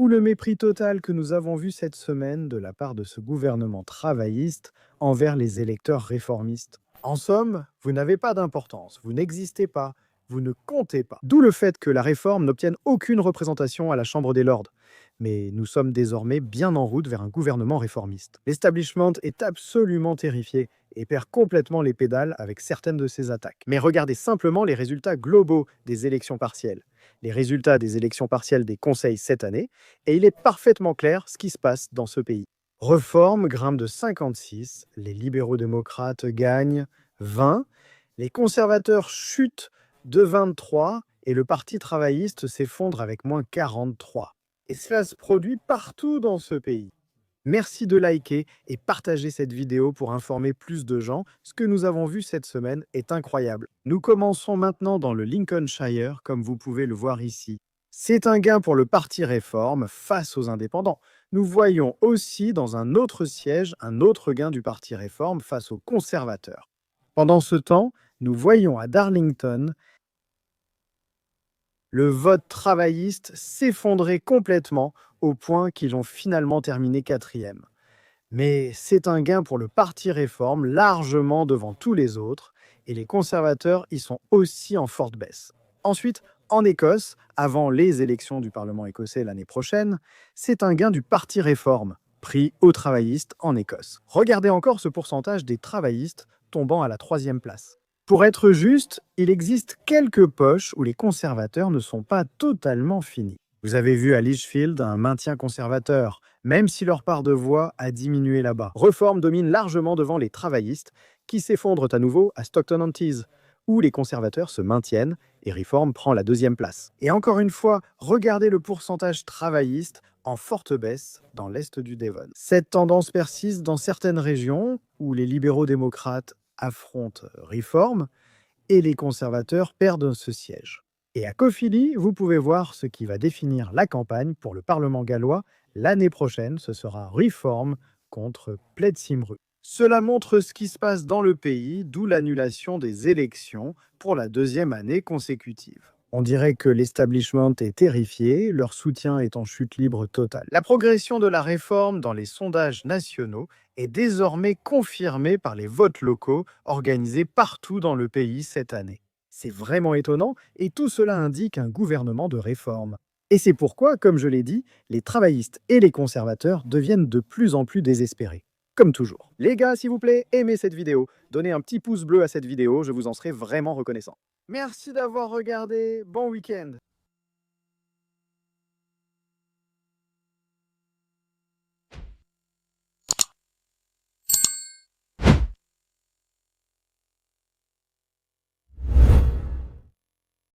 ou le mépris total que nous avons vu cette semaine de la part de ce gouvernement travailliste envers les électeurs réformistes. En somme, vous n'avez pas d'importance, vous n'existez pas, vous ne comptez pas. D'où le fait que la réforme n'obtienne aucune représentation à la Chambre des Lords. Mais nous sommes désormais bien en route vers un gouvernement réformiste. L'establishment est absolument terrifié et perd complètement les pédales avec certaines de ses attaques. Mais regardez simplement les résultats globaux des élections partielles. Les résultats des élections partielles des conseils cette année, et il est parfaitement clair ce qui se passe dans ce pays. Reform grimpe de 56, les libéraux-démocrates gagnent 20, les conservateurs chutent de 23 et le Parti travailliste s'effondre avec moins 43. Et cela se produit partout dans ce pays. Merci de liker et partager cette vidéo pour informer plus de gens. Ce que nous avons vu cette semaine est incroyable. Nous commençons maintenant dans le Lincolnshire, comme vous pouvez le voir ici. C'est un gain pour le Parti Réforme face aux indépendants. Nous voyons aussi dans un autre siège un autre gain du Parti Réforme face aux conservateurs. Pendant ce temps, nous voyons à Darlington le vote travailliste s'effondrer complètement au point qu'ils ont finalement terminé 4e. Mais c'est un gain pour le Parti Réforme largement devant tous les autres et les conservateurs y sont aussi en forte baisse. Ensuite, en Écosse, avant les élections du Parlement écossais l'année prochaine, c'est un gain du Parti Réforme, pris aux travaillistes en Écosse. Regardez encore ce pourcentage des travaillistes tombant à la 3e place. Pour être juste, il existe quelques poches où les conservateurs ne sont pas totalement finis. Vous avez vu à Lichfield un maintien conservateur, même si leur part de voix a diminué là-bas. Reform domine largement devant les travaillistes, qui s'effondrent à nouveau à Stockton-on-Tees, où les conservateurs se maintiennent et Reform prend la 2e place. Et encore une fois, regardez le pourcentage travailliste en forte baisse dans l'est du Devon. Cette tendance persiste dans certaines régions où les libéraux-démocrates affrontent Reform et les conservateurs perdent ce siège. Et à Caerphilly, vous pouvez voir ce qui va définir la campagne pour le Parlement gallois. L'année prochaine, ce sera Reform contre Plaid Cymru. Cela montre ce qui se passe dans le pays, d'où l'annulation des élections pour la 2e année consécutive. On dirait que l'establishment est terrifié, leur soutien est en chute libre totale. La progression de la réforme dans les sondages nationaux est désormais confirmée par les votes locaux organisés partout dans le pays cette année. C'est vraiment étonnant et tout cela indique un gouvernement de réforme. Et c'est pourquoi, comme je l'ai dit, les travaillistes et les conservateurs deviennent de plus en plus désespérés. Comme toujours. Les gars, s'il vous plaît, aimez cette vidéo. Donnez un petit pouce bleu à cette vidéo, je vous en serai vraiment reconnaissant. Merci d'avoir regardé. Bon week-end.